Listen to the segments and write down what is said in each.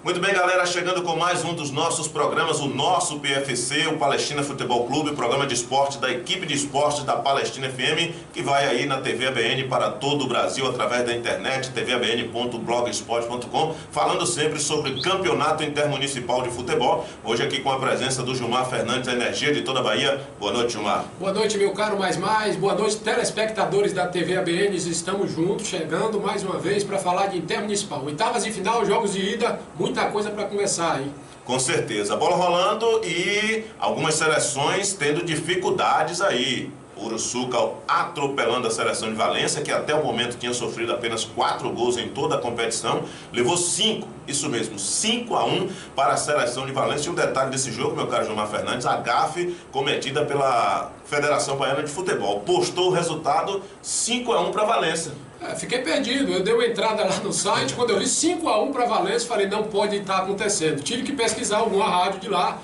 Muito bem, galera, chegando com mais um dos nossos programas, o nosso PFC, o Palestina Futebol Clube, programa de esporte da equipe de esportes da Palestina FM, que vai aí na TV ABN para todo o Brasil, através da internet, tvabn.blogspot.com, falando sempre sobre campeonato intermunicipal de futebol. Hoje aqui com a presença do Gilmar Fernandes, a energia de toda a Bahia. Boa noite, Gilmar. Boa noite, meu caro mais. Boa noite, telespectadores da TV ABN. Estamos juntos, chegando mais uma vez para falar de intermunicipal. Oitavas de final, jogos de ida, muita coisa para conversar aí. Com certeza. A bola rolando e algumas seleções tendo dificuldades aí. O Uruçuca atropelando a seleção de Valência, que até o momento tinha sofrido apenas 4 gols em toda a competição. Levou 5, isso mesmo, 5-1 para a seleção de Valência. E um detalhe desse jogo, meu caro Gilmar Fernandes, a gafe cometida pela Federação Baiana de Futebol. Postou o resultado 5-1 para Valência. Fiquei perdido, eu dei uma entrada lá no site, quando eu vi 5-1 para Valência, falei, não pode estar acontecendo. Tive que pesquisar alguma rádio de lá,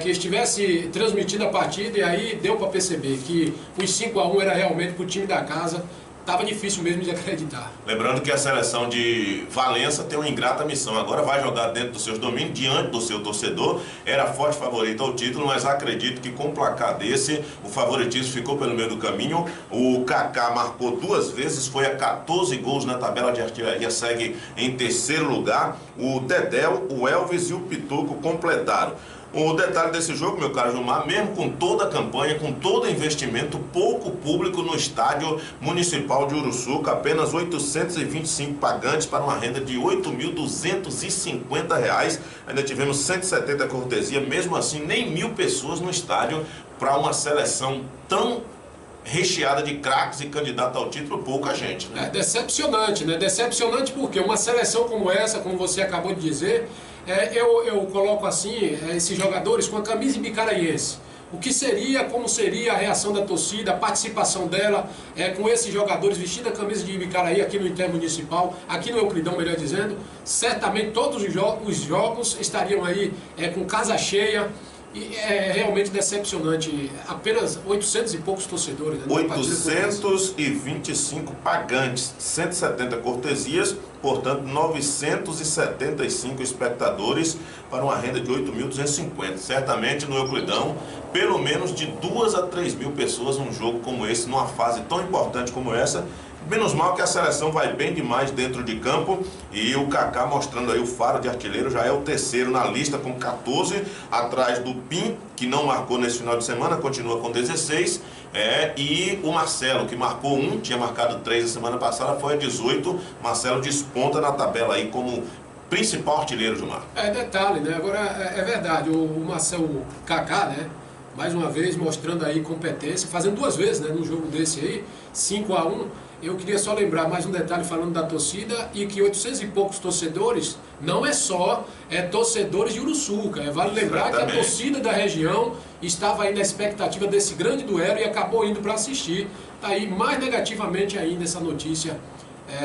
que estivesse transmitindo a partida, e aí deu para perceber que os 5-1 era realmente para o time da casa. Estava difícil mesmo de acreditar. Lembrando que a seleção de Valença tem uma ingrata missão. Agora vai jogar dentro dos seus domínios, diante do seu torcedor. Era forte favorito ao título, mas acredito que com um placar desse, o favoritismo ficou pelo meio do caminho. O Kaká marcou 2 vezes, foi a 14 gols na tabela de artilharia, segue em terceiro lugar. O Dedéu, o Elvis e o Pituco completaram. O detalhe desse jogo, meu caro Gilmar, mesmo com toda a campanha, com todo o investimento, pouco público no estádio municipal de Uruçuca, apenas 825 pagantes para uma renda de R$ 8.250. Ainda tivemos 170 cortesia, mesmo assim nem 1.000 pessoas no estádio para uma seleção tão recheada de craques e candidato ao título, pouca gente, né? É decepcionante, né? Decepcionante porque uma seleção como essa, como você acabou de dizer, eu coloco assim, esses jogadores com a camisa ibicaraense. O que seria, como seria a reação da torcida, a participação dela com esses jogadores vestindo a camisa de Ibicaraí aqui no Intermunicipal, aqui no Euclidão, melhor dizendo. Certamente todos os jogos estariam aí com casa cheia. E é realmente decepcionante, apenas 800 e poucos torcedores. Né? 825 pagantes, 170 cortesias, portanto 975 espectadores para uma renda de 8.250. Certamente no Euclidão, pelo menos de 2 a 3 mil pessoas num jogo como esse, numa fase tão importante como essa. Menos mal que a seleção vai bem demais dentro de campo e o Kaká mostrando aí o faro de artilheiro, já é o terceiro na lista com 14, atrás do Pim, que não marcou nesse final de semana, continua com 16, e o Marcelo, que marcou 1, tinha marcado 3 na semana passada, foi a 18, Marcelo desponta na tabela aí como principal artilheiro, Gilmar. Detalhe, né? Agora é verdade, o Marcelo Kaká, né? Mais uma vez mostrando aí competência, fazendo 2 vezes, né, no jogo desse aí, 5-1. Eu queria só lembrar mais um detalhe falando da torcida, e que 800 e poucos torcedores não é só torcedores de Uruçuca. Vale lembrar que a torcida da região estava aí na expectativa desse grande duelo e acabou indo para assistir. Tá aí mais negativamente ainda essa notícia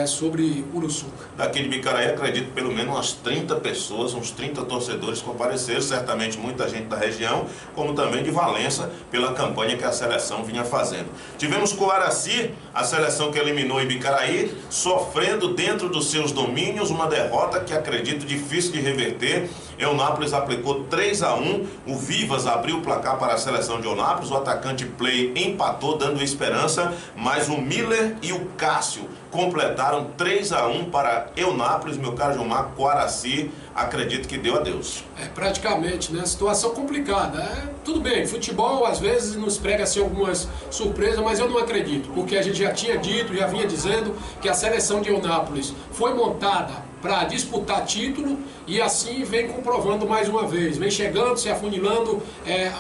sobre Uruçuca. Daqui de Bicaraí, acredito pelo menos umas 30 pessoas, uns 30 torcedores compareceram, certamente muita gente da região, como também de Valença, pela campanha que a seleção vinha fazendo. Tivemos Coaraci, a seleção que eliminou Ibicaraí, sofrendo dentro dos seus domínios uma derrota que acredito difícil de reverter. Eunápolis aplicou 3-1, o Vivas abriu o placar para a seleção de Eunápolis, o atacante Play empatou, dando esperança, mas o Miller e o Cássio completaram 3-1 para Eunápolis, meu caro Gilmar. Coaraci, acredito que deu adeus. Praticamente, né? Situação complicada. Tudo bem, futebol às vezes nos prega assim, algumas surpresas, mas eu não acredito, porque a gente já tinha dito, já vinha dizendo que a seleção de Eunápolis foi montada para disputar título e assim vem comprovando mais uma vez, vem chegando, se afunilando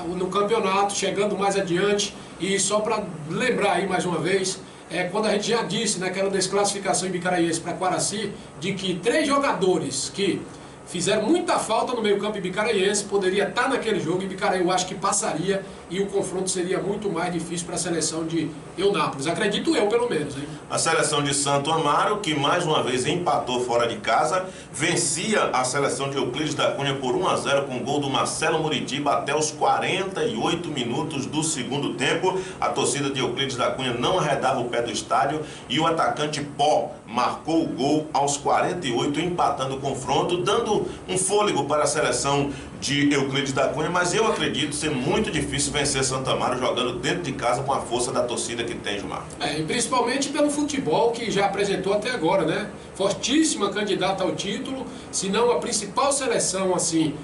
no campeonato, chegando mais adiante. E só para lembrar aí mais uma vez, quando a gente já disse naquela desclassificação ibicaraense para Coaraci, de que 3 jogadores que fizeram muita falta no meio-campo ibicaraense, poderia estar naquele jogo, e Ibicaraí eu acho que passaria e o confronto seria muito mais difícil para a seleção de Eunápolis, acredito eu pelo menos, hein? A seleção de Santo Amaro, que mais uma vez empatou fora de casa, vencia a seleção de Euclides da Cunha por 1-0 com o gol do Marcelo Muritiba até os 48 minutos do segundo tempo. A torcida de Euclides da Cunha não arredava o pé do estádio e o atacante Pó marcou o gol aos 48, empatando o confronto, dando um fôlego para a seleção de Euclides da Cunha, mas eu acredito ser muito difícil vencer Santo Amaro jogando dentro de casa com a força da torcida que tem, Gilmar. E principalmente pelo futebol que já apresentou até agora, né? Fortíssima candidata ao título, se não a principal seleção, assim,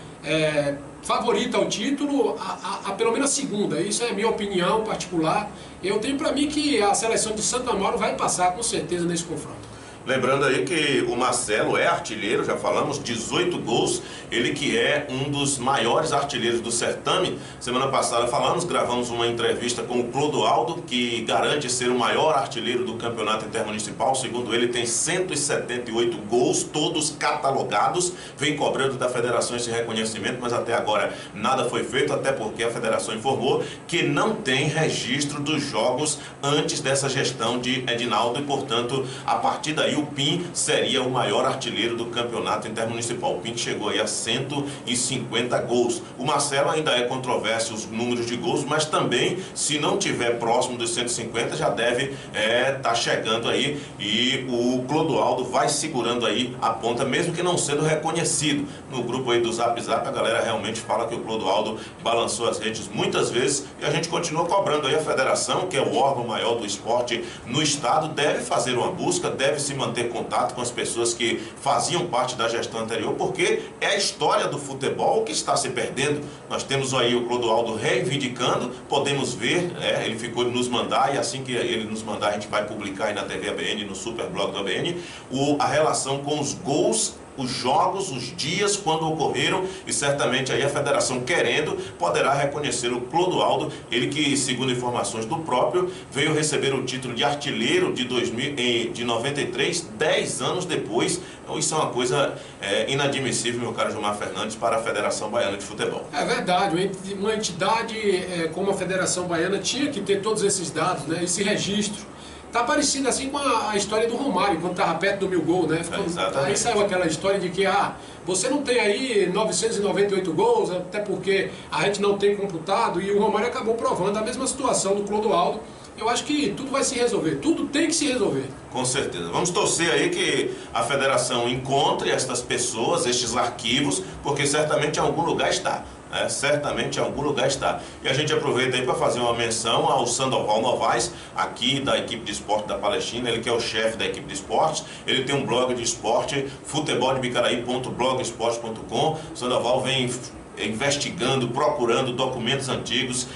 favorita ao título, a pelo menos a segunda. Isso é minha opinião particular. Eu tenho para mim que a seleção de Santo Amaro vai passar com certeza nesse confronto. Lembrando aí que o Marcelo é artilheiro, já falamos, 18 gols, ele que é um dos maiores artilheiros do certame. Semana passada gravamos uma entrevista com o Clodoaldo, que garante ser o maior artilheiro do campeonato intermunicipal. Segundo ele, tem 178 gols, todos catalogados, vem cobrando da federação esse reconhecimento, mas até agora nada foi feito, até porque a federação informou que não tem registro dos jogos antes dessa gestão de Edinaldo e, portanto, a partir daí o PIN seria o maior artilheiro do campeonato intermunicipal. O PIN chegou aí a 150 gols. O Marcelo ainda é controverso os números de gols, mas também, se não tiver próximo dos 150, já deve tá chegando aí, e o Clodoaldo vai segurando aí a ponta, mesmo que não sendo reconhecido. No grupo aí do Zap Zap, a galera realmente fala que o Clodoaldo balançou as redes muitas vezes, e a gente continua cobrando aí a federação, que é o órgão maior do esporte no estado, deve fazer uma busca, deve se manter contato com as pessoas que faziam parte da gestão anterior, porque é a história do futebol que está se perdendo. Nós temos aí o Clodoaldo reivindicando, podemos ver, ele ficou de nos mandar, e assim que ele nos mandar a gente vai publicar aí na TV ABN, no Superblog do ABN, a relação com os gols, os jogos, os dias quando ocorreram, e certamente aí a federação, querendo, poderá reconhecer o Clodoaldo, ele que, segundo informações do próprio, veio receber o título de artilheiro de 93, 10 anos depois. Então isso é uma coisa inadmissível, meu caro Gilmar Fernandes, para a Federação Baiana de Futebol. É verdade, uma entidade como a Federação Baiana tinha que ter todos esses dados, né, esse registro. Tá parecido assim com a história do Romário, quando estava perto do 1000 gols, né? Aí saiu aquela história de que você não tem aí 998 gols, até porque a gente não tem computado, e o Romário acabou provando a mesma situação do Clodoaldo. Eu acho que tudo vai se resolver, tudo tem que se resolver. Com certeza. Vamos torcer aí que a federação encontre estas pessoas, estes arquivos, porque certamente em algum lugar está. Certamente em algum lugar está. E a gente aproveita aí para fazer uma menção ao Sandoval Novaes, aqui da equipe de esporte da Palestina, ele que é o chefe da equipe de esportes. Ele tem um blog de esporte, futeboldeBicaraí.blogsport.com. Sandoval vem investigando, procurando documentos antigos,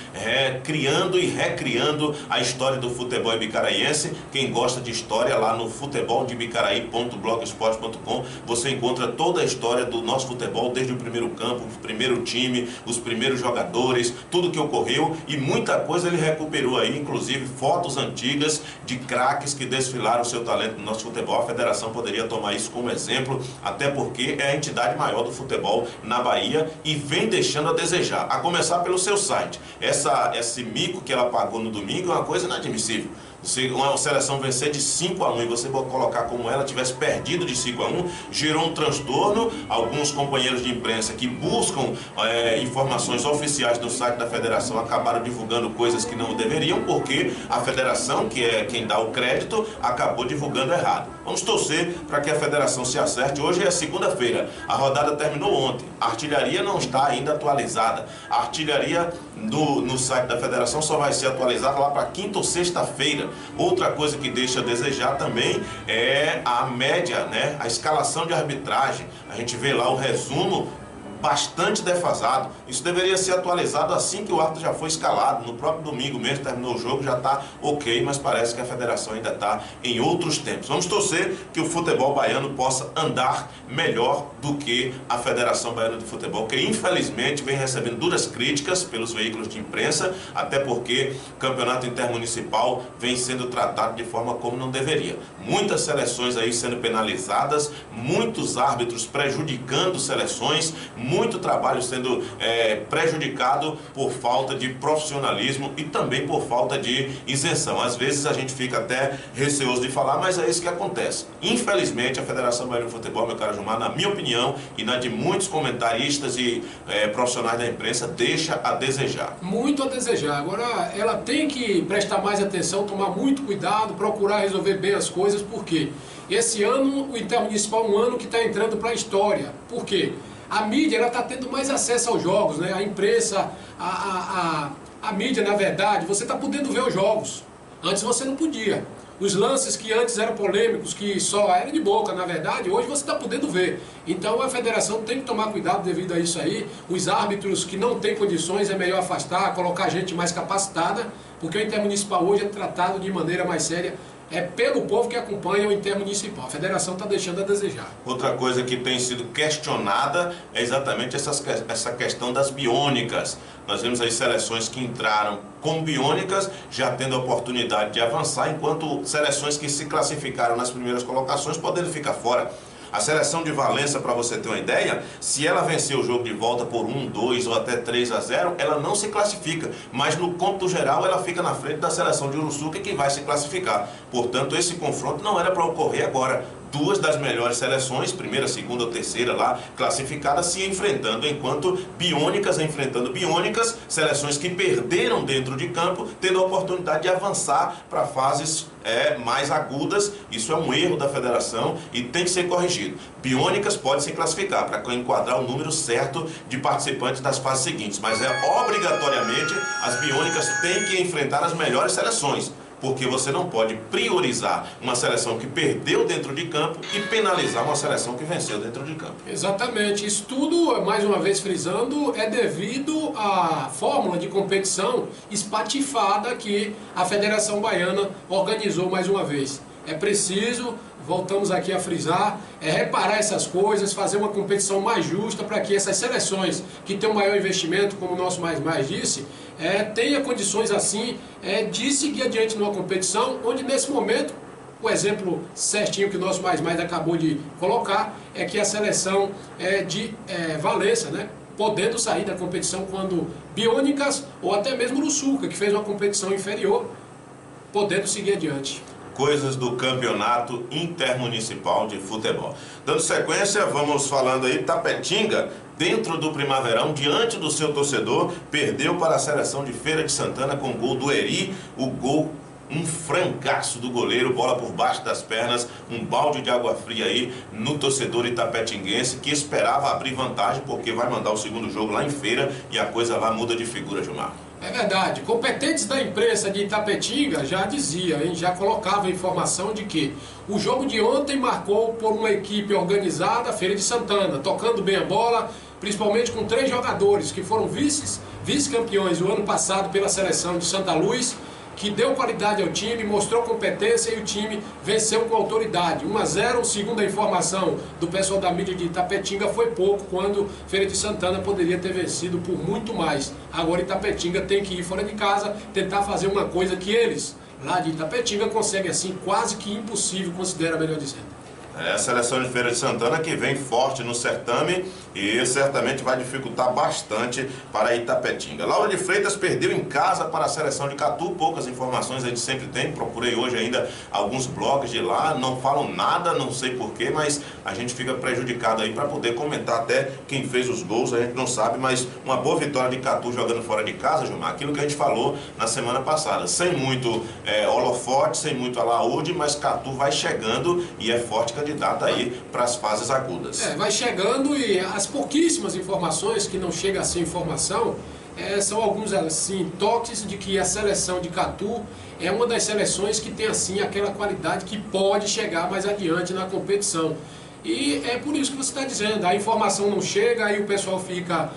criando e recriando a história do futebol ibicaraense. Quem gosta de história, lá no futeboldeBicaraí.blogsport.com, você encontra toda a história do nosso futebol, desde o primeiro campo, o primeiro time, os primeiros jogadores, tudo que ocorreu, e muita coisa ele recuperou aí, inclusive fotos antigas de craques que desfilaram o seu talento no nosso futebol. A federação poderia tomar isso como exemplo, até porque é a entidade maior do futebol na Bahia e vem deixando a desejar, a começar pelo seu site. Esse mico que ela pagou no domingo é uma coisa inadmissível. Uma seleção vencer de 5-1 e você colocar como ela tivesse perdido de 5-1, gerou um transtorno. Alguns companheiros de imprensa que buscam informações oficiais no site da federação acabaram divulgando coisas que não deveriam, porque a federação, que é quem dá o crédito, acabou divulgando errado. Vamos torcer para que a federação se acerte. Hoje é segunda-feira, a rodada terminou ontem, a artilharia não está ainda atualizada. A artilharia no site da federação só vai ser atualizada lá para quinta ou sexta-feira. Outra coisa que deixa a desejar também é a média, né? A escalação de arbitragem. A gente vê lá o resumo bastante defasado. Isso deveria ser atualizado assim que o árbitro já foi escalado. No próprio domingo mesmo, terminou o jogo, já está ok, mas parece que a federação ainda está em outros tempos. Vamos torcer que o futebol baiano possa andar melhor do que a Federação Baiana de Futebol, que infelizmente vem recebendo duras críticas pelos veículos de imprensa, até porque o campeonato intermunicipal vem sendo tratado de forma como não deveria. Muitas seleções aí sendo penalizadas, muitos árbitros prejudicando seleções, muito trabalho sendo prejudicado por falta de profissionalismo e também por falta de isenção. Às vezes a gente fica até receoso de falar, mas é isso que acontece. Infelizmente a Federação Baiana de Futebol, meu caro Gilmar, na minha opinião e na de muitos comentaristas e profissionais da imprensa, deixa a desejar. Muito a desejar. Agora ela tem que prestar mais atenção, tomar muito cuidado, procurar resolver bem as coisas, porque esse ano o Intermunicipal é um ano que está entrando para a história. Por quê? A mídia está tendo mais acesso aos jogos, né? A imprensa, a mídia, na verdade, você está podendo ver os jogos. Antes você não podia. Os lances que antes eram polêmicos, que só eram de boca, na verdade, hoje você está podendo ver. Então a federação tem que tomar cuidado devido a isso aí. Os árbitros que não têm condições é melhor afastar, colocar gente mais capacitada, porque o Intermunicipal hoje é tratado de maneira mais séria. É pelo povo que acompanha o Intermunicipal. A federação está deixando a desejar. Outra coisa que tem sido questionada é exatamente essa questão das biônicas. Nós vemos aí seleções que entraram com biônicas, já tendo a oportunidade de avançar, enquanto seleções que se classificaram nas primeiras colocações podendo ficar fora. A seleção de Valença, para você ter uma ideia, se ela vencer o jogo de volta por 1, 2 ou até 3-0, ela não se classifica. Mas no cômputo geral, ela fica na frente da seleção de Uruçuca, que vai se classificar. Portanto, esse confronto não era para ocorrer agora. Duas das melhores seleções, primeira, segunda ou terceira lá, classificadas, se enfrentando, enquanto biônicas enfrentando biônicas, seleções que perderam dentro de campo, tendo a oportunidade de avançar para fases mais agudas. Isso é um erro da federação e tem que ser corrigido. Biônicas pode se classificar para enquadrar o número certo de participantes das fases seguintes, mas obrigatoriamente as biônicas têm que enfrentar as melhores seleções, porque você não pode priorizar uma seleção que perdeu dentro de campo e penalizar uma seleção que venceu dentro de campo. Exatamente. Isso tudo, mais uma vez frisando, é devido à fórmula de competição espatifada que a Federação Baiana organizou mais uma vez. É preciso, voltamos aqui a frisar, reparar essas coisas, fazer uma competição mais justa para que essas seleções que têm um maior investimento, como o nosso Mais disse, tenha condições assim de seguir adiante numa competição, onde nesse momento, o exemplo certinho que o nosso Mais acabou de colocar, é que a seleção de Valença, né, podendo sair da competição quando Biônicas ou até mesmo Uruçuca, que fez uma competição inferior, podendo seguir adiante. Coisas do campeonato intermunicipal de futebol. Dando sequência, vamos falando aí, Tapetinga, dentro do Primaverão, diante do seu torcedor, perdeu para a seleção de Feira de Santana com o gol do Eri, um francaço do goleiro, bola por baixo das pernas, um balde de água fria aí no torcedor itapetinguense, que esperava abrir vantagem, porque vai mandar o segundo jogo lá em Feira e a coisa lá muda de figura, Gilmar. É verdade. Competentes da imprensa de Itapetinga já dizia, já colocava a informação de que o jogo de ontem marcou por uma equipe organizada, Feira de Santana, tocando bem a bola, principalmente com 3 jogadores que foram vice-campeões o ano passado pela seleção de Santa Luz, que deu qualidade ao time, mostrou competência e o time venceu com autoridade. 1-0, segundo a informação do pessoal da mídia de Itapetinga, foi pouco, quando Feira de Santana poderia ter vencido por muito mais. Agora Itapetinga tem que ir fora de casa, tentar fazer uma coisa que eles, lá de Itapetinga, conseguem assim, quase que impossível, considera, melhor dizendo. A seleção de Feira de Santana que vem forte no certame e certamente vai dificultar bastante para Itapetinga. Laura de Freitas perdeu em casa para a seleção de Catu, poucas informações a gente sempre tem, procurei hoje ainda alguns blogs de lá, não falam nada, não sei porquê, mas a gente fica prejudicado aí para poder comentar até quem fez os gols, a gente não sabe, mas uma boa vitória de Catu jogando fora de casa, Gilmar, aquilo que a gente falou na semana passada, sem muito holofote, sem muito alaúde, mas Catu vai chegando e é forte candidata aí para as fases agudas. Vai chegando e as pouquíssimas informações que não chega a ser informação, são alguns assim, toques de que a seleção de Catu é uma das seleções que tem assim aquela qualidade que pode chegar mais adiante na competição. E é por isso que você está dizendo, a informação não chega, aí o pessoal fica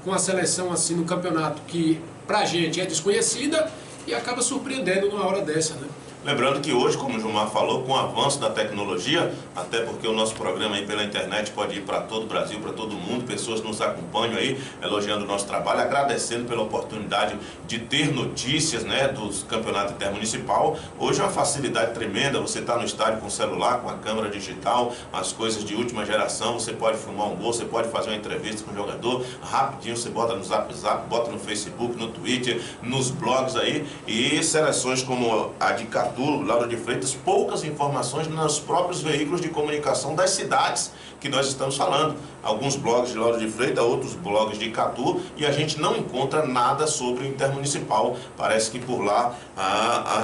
com a seleção assim no campeonato que pra gente é desconhecida e acaba surpreendendo numa hora dessa, né? Lembrando que hoje, como o Gilmar falou, com o avanço da tecnologia, até porque o nosso programa aí pela internet pode ir para todo o Brasil, para todo mundo, pessoas nos acompanham aí, elogiando o nosso trabalho, agradecendo pela oportunidade de ter notícias, né, dos campeonatos intermunicipal. Hoje é uma facilidade tremenda, você está no estádio com o celular, com a câmera digital, as coisas de última geração, você pode filmar um gol, você pode fazer uma entrevista com o jogador, rapidinho você bota no Zap, bota no Facebook, no Twitter, nos blogs aí, e seleções como a de Lauro de Freitas, poucas informações nos próprios veículos de comunicação das cidades que nós estamos falando. Alguns blogs de Lauro de Freitas, outros blogs de Icatu, e a gente não encontra nada sobre o intermunicipal. Parece que por lá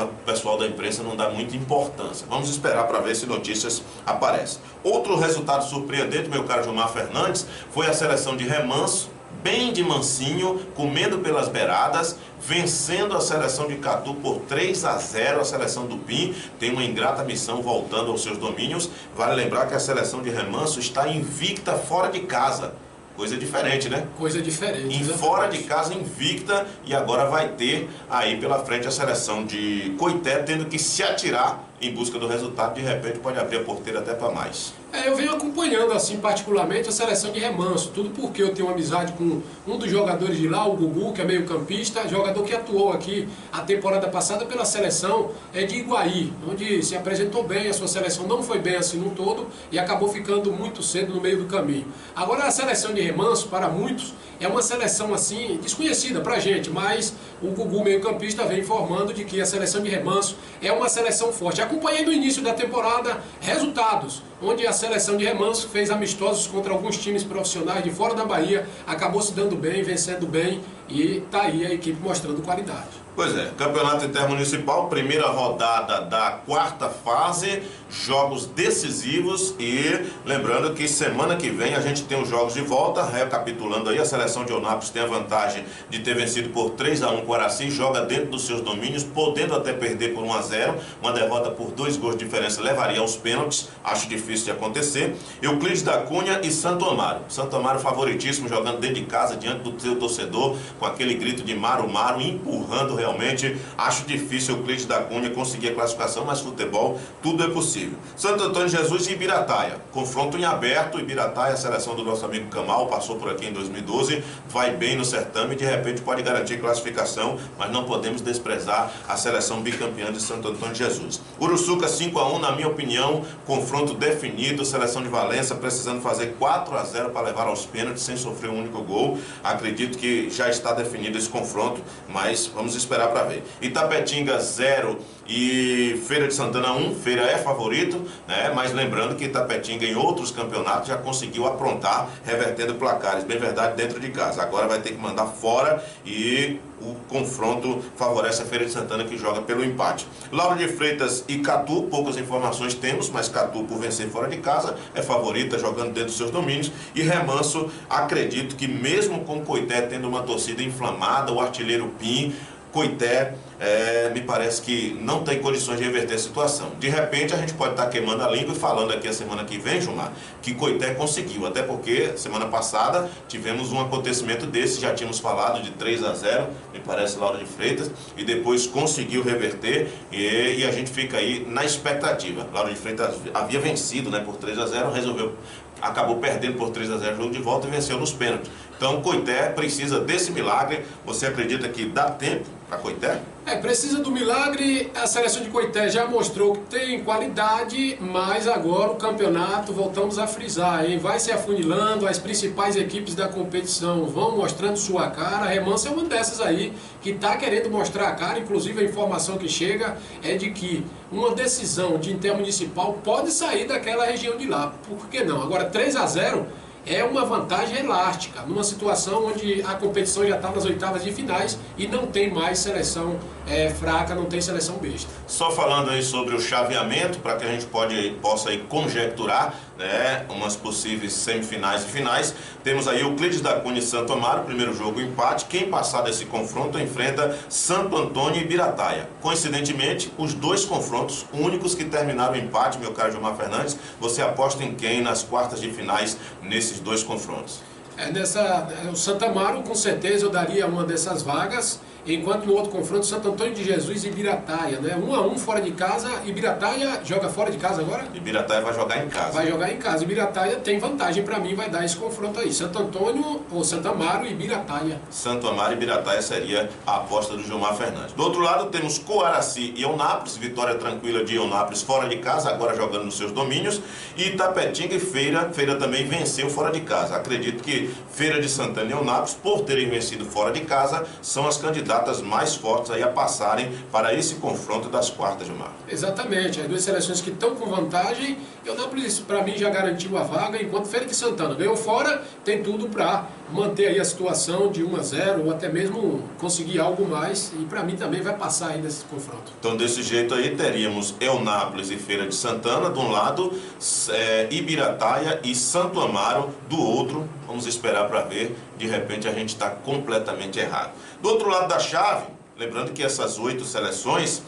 o pessoal da imprensa não dá muita importância. Vamos esperar para ver se notícias aparecem. Outro resultado surpreendente, meu caro Gilmar Fernandes, foi a seleção de Remanso, bem de mansinho, comendo pelas beiradas, vencendo a seleção de Icatu por 3-0. A seleção do PIN tem uma ingrata missão voltando aos seus domínios. Vale lembrar que a seleção de Remanso está invicta fora de casa. Coisa diferente, né? Coisa diferente. Fora de casa invicta, e agora vai ter aí pela frente a seleção de Coité tendo que se atirar em busca do resultado. De repente pode abrir a porteira até para mais. Eu venho acompanhando assim particularmente a seleção de Remanso, tudo porque eu tenho amizade com um dos jogadores de lá, o Gugu, que é meio campista, jogador que atuou aqui a temporada passada pela seleção de Iguaí, onde se apresentou bem, a sua seleção não foi bem assim no todo e acabou ficando muito cedo no meio do caminho. Agora a seleção de Remanso, para muitos, é uma seleção assim desconhecida pra gente, mas o Gugu, meio campista, vem informando de que a seleção de Remanso é uma seleção forte. Acompanhei no início da temporada resultados, onde a seleção de Remanso fez amistosos contra alguns times profissionais de fora da Bahia, acabou se dando bem, vencendo bem, e tá aí a equipe mostrando qualidade. Pois é, Campeonato Intermunicipal, primeira rodada da quarta fase, jogos decisivos, e lembrando que semana que vem a gente tem os jogos de volta. Recapitulando aí, a seleção de Eunápolis tem a vantagem de ter vencido por 3-1 o Araci, joga dentro dos seus domínios, podendo até perder por 1-0, uma derrota por 2 gols de diferença levaria aos pênaltis, acho difícil de acontecer. Euclides da Cunha e Santo Amaro. Santo Amaro favoritíssimo, jogando dentro de casa, diante do seu torcedor, com aquele grito de Maro Maro, empurrando realmente. Acho difícil o Euclides da Cunha conseguir a classificação, mas futebol, tudo é possível. Santo Antônio Jesus e Ibirataia, confronto em aberto. Ibirataia, a seleção do nosso amigo Camal, passou por aqui em 2012, vai bem no certame, de repente pode garantir classificação, mas não podemos desprezar a seleção bicampeã de Santo Antônio Jesus. Uruçuca 5-1, na minha opinião, confronto definido, seleção de Valença precisando fazer 4-0 para levar aos pênaltis sem sofrer um único gol. Acredito que já está definido esse confronto, mas vamos esperar para ver. Itapetinga 0 e Feira de Santana 1, Feira é favorito, né? Mas lembrando que Itapetinga em outros campeonatos já conseguiu aprontar, revertendo placares, bem verdade, dentro de casa. Agora vai ter que mandar fora, e o confronto favorece a Feira de Santana, que joga pelo empate. Lauro de Freitas e Icatu, poucas informações temos, mas Icatu, por vencer fora de casa, é favorita, jogando dentro dos seus domínios. E Remanso, acredito que mesmo com Coité tendo uma torcida inflamada, o artilheiro Pim, Coité, me parece que não tem condições de reverter a situação. De repente a gente pode estar queimando a língua e falando aqui a semana que vem, Gilmar, que Coité conseguiu, até porque semana passada tivemos um acontecimento desse, já tínhamos falado de 3-0, me parece, Lauro de Freitas, e depois conseguiu reverter, e a gente fica aí na expectativa. Lauro de Freitas havia vencido, né, por 3-0, acabou perdendo por 3-0 jogo de volta e venceu nos pênaltis. Então Coité precisa desse milagre. Você acredita que dá tempo para Coité? Precisa do milagre. A seleção de Coité já mostrou que tem qualidade, mas agora o campeonato, voltamos a frisar, hein? Vai se afunilando, as principais equipes da competição vão mostrando sua cara. A Remanso é uma dessas aí que está querendo mostrar a cara. Inclusive a informação que chega é de que uma decisão de intermunicipal pode sair daquela região de lá. Por que não? Agora 3-0 é uma vantagem elástica, numa situação onde a competição já está nas oitavas de finais e não tem mais seleção fraca, não tem seleção besta. Só falando aí sobre o chaveamento, para que a gente possa aí conjecturar, né, umas possíveis semifinais e finais. Temos aí Euclides da Cunha e Santo Amaro, primeiro jogo empate. Quem passar desse confronto enfrenta Santo Antônio e Ibirataia. Coincidentemente, os dois confrontos únicos que terminaram o empate, meu caro Gilmar Fernandes, você aposta em quem nas quartas de finais nesses dois confrontos? O Santo Amaro, com certeza, eu daria uma dessas vagas, enquanto no outro confronto, Santo Antônio de Jesus e Ibirataia, né? 1-1 fora de casa. Ibirataia joga fora de casa agora? Ibirataia vai jogar em casa. Vai jogar em casa. Ibirataia tem vantagem para mim, vai dar esse confronto aí. Santo Antônio ou Santo Amaro e Ibirataia. Santo Amaro e Ibirataia seria a aposta do Gilmar Fernandes. Do outro lado temos Coaraci e Eunápolis, vitória tranquila de Eunápolis fora de casa, agora jogando nos seus domínios. E Itapetinga e Feira. Feira também venceu fora de casa. Acredito que Feira de Santana e Eunápolis, por terem vencido fora de casa, são as candidatas mais fortes aí a passarem para esse confronto das quartas de mar. Exatamente, as duas seleções que estão com vantagem. Eunápolis, para mim, já garantiu a vaga, enquanto Feira de Santana ganhou fora, tem tudo para manter aí a situação de 1-0 ou até mesmo conseguir algo mais, e para mim também vai passar aí nesse confronto. Então desse jeito aí teríamos Eunápolis e Feira de Santana de um lado, Ibirataia e Santo Amaro do outro. Vamos esperar para ver, de repente a gente está completamente errado. Do outro lado da chave, lembrando que essas 8 seleções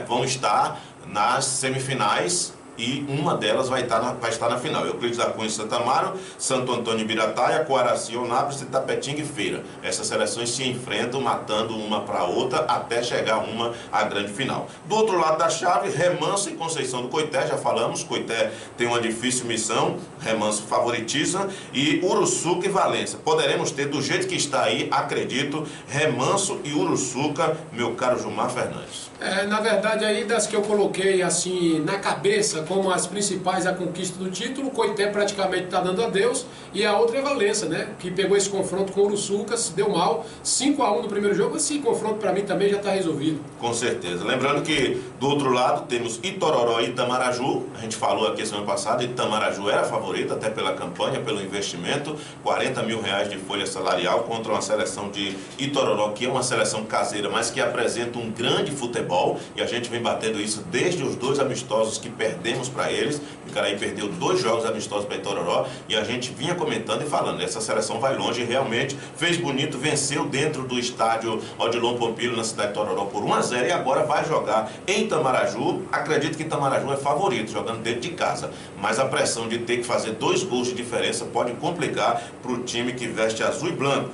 vão estar nas semifinais e uma delas vai estar na final. Euclides da Cunha e Santo Amaro, Santo Antônio e Ibirataia, Coaraci, Eunápolis, Itapetinga e Feira. Essas seleções se enfrentam, matando uma para a outra, até chegar uma à grande final. Do outro lado da chave, Remanso e Conceição do Coité, já falamos, Coité tem uma difícil missão, Remanso favoritiza, e Uruçuca e Valença. Poderemos ter, do jeito que está aí, acredito, Remanso e Uruçuca, meu caro Gilmar Fernandes. Na verdade, aí das que eu coloquei assim na cabeça como as principais a conquista do título, o Coité praticamente está dando adeus, e a outra é Valença, né? Que pegou esse confronto com o Uruçuca, se deu mal, 5-1 no primeiro jogo. Esse confronto para mim também já está resolvido. Com certeza. Lembrando que do outro lado temos Itororó e Itamaraju. A gente falou aqui semana passada, Itamaraju era a favorita até pela campanha, pelo investimento, R$40 mil de folha salarial contra uma seleção de Itororó, que é uma seleção caseira, mas que apresenta um grande futebol. E a gente vem batendo isso desde os 2 amistosos que perdemos para eles. O Icaraí perdeu 2 jogos amistosos para Itororó, e a gente vinha comentando e falando, essa seleção vai longe, realmente fez bonito, venceu dentro do estádio Odilon Pompilho na cidade de Itororó por 1-0, e agora vai jogar em Itamaraju. Acredito que Itamaraju é favorito, jogando dentro de casa, mas a pressão de ter que fazer 2 gols de diferença pode complicar para o time que veste azul e branco.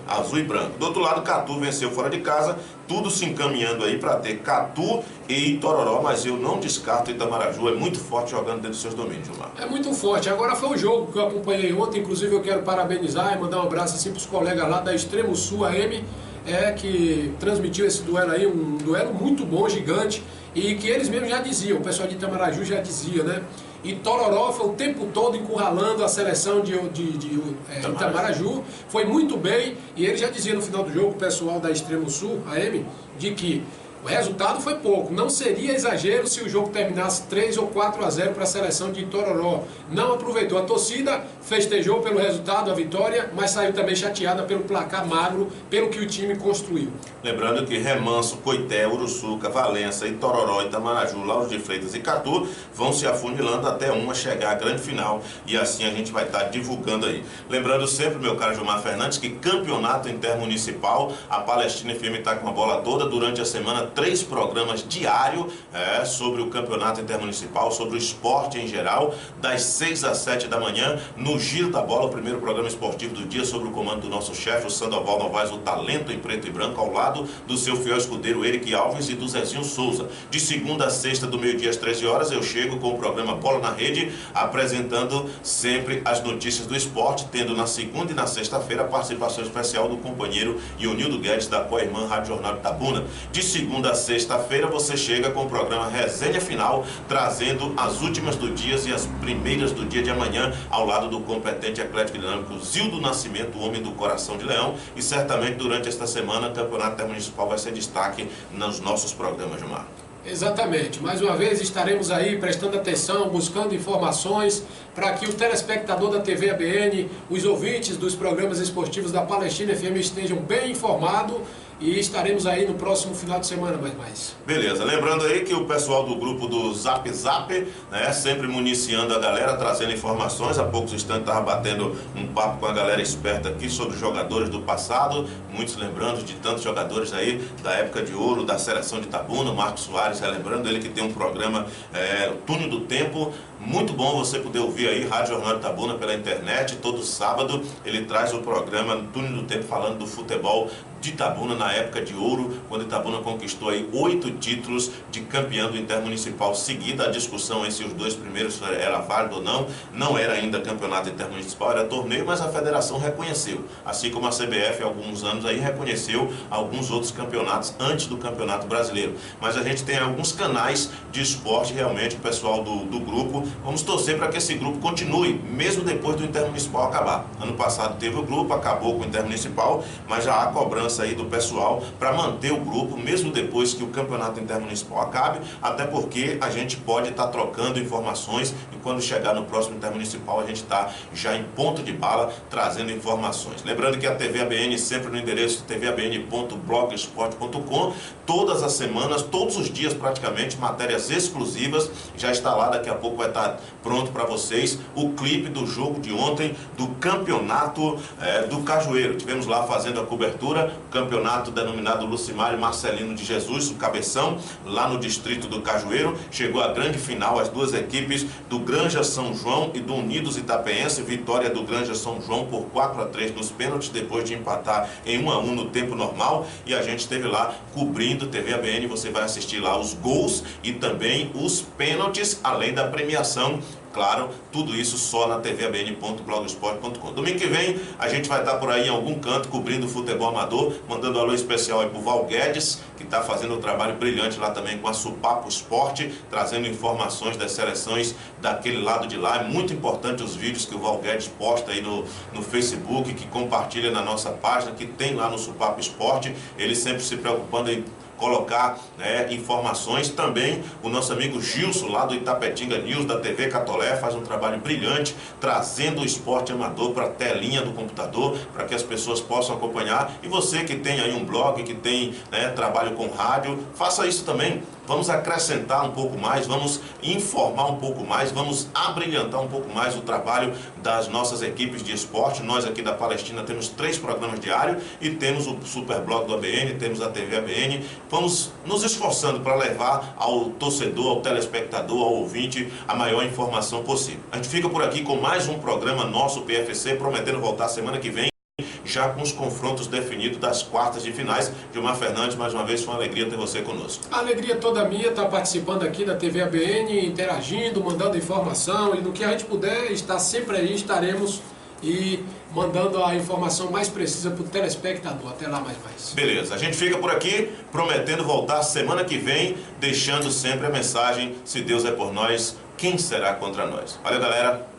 Do outro lado, Catu venceu fora de casa, tudo se encaminhando aí para ter Catu e Itororó, mas eu não descarto Itamaraju, é muito forte jogando dentro dos seus domínios, Gilmar. É muito forte. Agora foi um jogo que eu acompanhei ontem, inclusive eu quero parabenizar e mandar um abraço assim para os colegas lá da Extremo Sul AM, que transmitiu esse duelo aí, um duelo muito bom, gigante, e que eles mesmos já diziam, o pessoal de Itamaraju já dizia, né? E Itororó foi o tempo todo encurralando a seleção de Itamaraju, foi muito bem, e ele já dizia no final do jogo, o pessoal da Extremo Sul AM, de que o resultado foi pouco, não seria exagero se o jogo terminasse 3 ou 4-0 para a seleção de Itororó. Não aproveitou a torcida, festejou pelo resultado, a vitória, mas saiu também chateada pelo placar magro, pelo que o time construiu. Lembrando que Remanso, Coité, Uruçuca, Valença, Itororó, Itamaraju, Lauro de Freitas e Catu vão se afunilando até uma chegar à grande final, e assim a gente vai estar divulgando aí. Lembrando sempre, meu caro Gilmar Fernandes, que campeonato intermunicipal, a Palestina FM está com a bola toda durante a semana, 3 programas diários sobre o campeonato intermunicipal, sobre o esporte em geral, das 6 às 7 da manhã, no Giro da Bola, o primeiro programa esportivo do dia, sob o comando do nosso chefe, o Sandoval Novaes, o talento em preto e branco, ao lado do seu fiel escudeiro Eric Alves e do Zezinho Souza. De segunda a sexta, do meio-dia às 13 horas, eu chego com o programa Bola na Rede, apresentando sempre as notícias do esporte, tendo na segunda e na sexta-feira a participação especial do companheiro Ionildo Guedes, da Coirmã Rádio Jornal de Itabuna. De segunda a sexta-feira você chega com o programa Resenha Final, trazendo as últimas do dia e as primeiras do dia de amanhã, ao lado do competente atlético dinâmico Zildo Nascimento, o homem do coração de leão, e certamente durante esta semana o campeonato intermunicipal vai ser destaque nos nossos programas, Gilmar. Exatamente. Mais uma vez estaremos aí prestando atenção, buscando informações para que o telespectador da TV ABN, os ouvintes dos programas esportivos da Palestina FM estejam bem informados e estaremos aí no próximo final de semana mais. Beleza, lembrando aí que o pessoal do grupo do Zap Zap, né, sempre municiando a galera, trazendo informações. Há poucos instantes estava batendo um papo com a galera esperta aqui sobre jogadores do passado, muitos lembrando de tantos jogadores aí da época de ouro da seleção de Itabuna. Marcos Soares, relembrando ele que tem um programa, o Túnel do Tempo, muito bom você poder ouvir aí, Rádio Jornal de Itabuna pela internet, todo sábado ele traz o programa Túnel do Tempo falando do futebol de Itabuna na época de ouro, quando Itabuna conquistou aí 8 títulos de campeão do Intermunicipal seguida. A discussão aí se os 2 primeiros era válido ou não, não era ainda campeonato intermunicipal, era torneio, mas a federação reconheceu, assim como a CBF há alguns anos aí reconheceu alguns outros campeonatos antes do Campeonato Brasileiro. Mas a gente tem alguns canais de esporte, realmente, o pessoal do grupo, vamos torcer para que esse grupo continue, mesmo depois do Intermunicipal acabar. Ano passado teve o grupo, acabou com o Intermunicipal, mas já há cobrança aí do pessoal para manter o grupo, mesmo depois que o Campeonato Intermunicipal acabe, até porque a gente pode estar trocando informações e quando chegar no próximo Intermunicipal a gente está já em ponto de bala trazendo informações. Lembrando que a TV ABN sempre no endereço tvabn.blogspot.com, todas as semanas, todos os dias praticamente, matérias exclusivas, já está lá, daqui a pouco vai estar pronto para vocês o clipe do jogo de ontem do campeonato do Cajueiro. Tivemos lá fazendo a cobertura, o campeonato denominado Lucimário Marcelino de Jesus, o Cabeção, lá no distrito do Cajueiro. Chegou a grande final, as duas equipes do Granja São João e do Unidos Itapeense, vitória do Granja São João por 4-3 nos pênaltis, depois de empatar em 1-1 no tempo normal, e a gente esteve lá cobrindo, TV ABN, você vai assistir lá os gols e também os pênaltis, além da premiação. Claro, tudo isso só na tvabn.blogspot.com. Domingo que vem a gente vai estar por aí em algum canto cobrindo o futebol amador, mandando um alô especial aí pro Val Guedes, que está fazendo um trabalho brilhante lá também com a Supapo Esporte, trazendo informações das seleções daquele lado de lá. É muito importante os vídeos que o Val Guedes posta aí no Facebook, que compartilha na nossa página, que tem lá no Supapo Esporte, ele sempre se preocupando em colocar informações. Também o nosso amigo Gilson, lá do Itapetinga News, da TV Catolé, faz um trabalho brilhante, trazendo o esporte amador para a telinha do computador, para que as pessoas possam acompanhar. E você que tem aí um blog, que tem trabalho com rádio, faça isso também. Vamos acrescentar um pouco mais, vamos informar um pouco mais, vamos abrilhantar um pouco mais o trabalho das nossas equipes de esporte. Nós aqui da Palestina temos 3 programas diários e temos o Superblog do ABN, temos a TV ABN. Vamos nos esforçando para levar ao torcedor, ao telespectador, ao ouvinte, a maior informação possível. A gente fica por aqui com mais um programa nosso PFC, prometendo voltar semana que vem, já com os confrontos definidos das quartas de finais. Gilmar Fernandes, mais uma vez, foi uma alegria ter você conosco. A alegria toda minha estar participando aqui da TV ABN, interagindo, mandando informação, e no que a gente puder, estar sempre aí, estaremos e mandando a informação mais precisa para o telespectador. Até lá, mais. Beleza, a gente fica por aqui, prometendo voltar semana que vem, deixando sempre a mensagem: se Deus é por nós, quem será contra nós? Valeu, galera!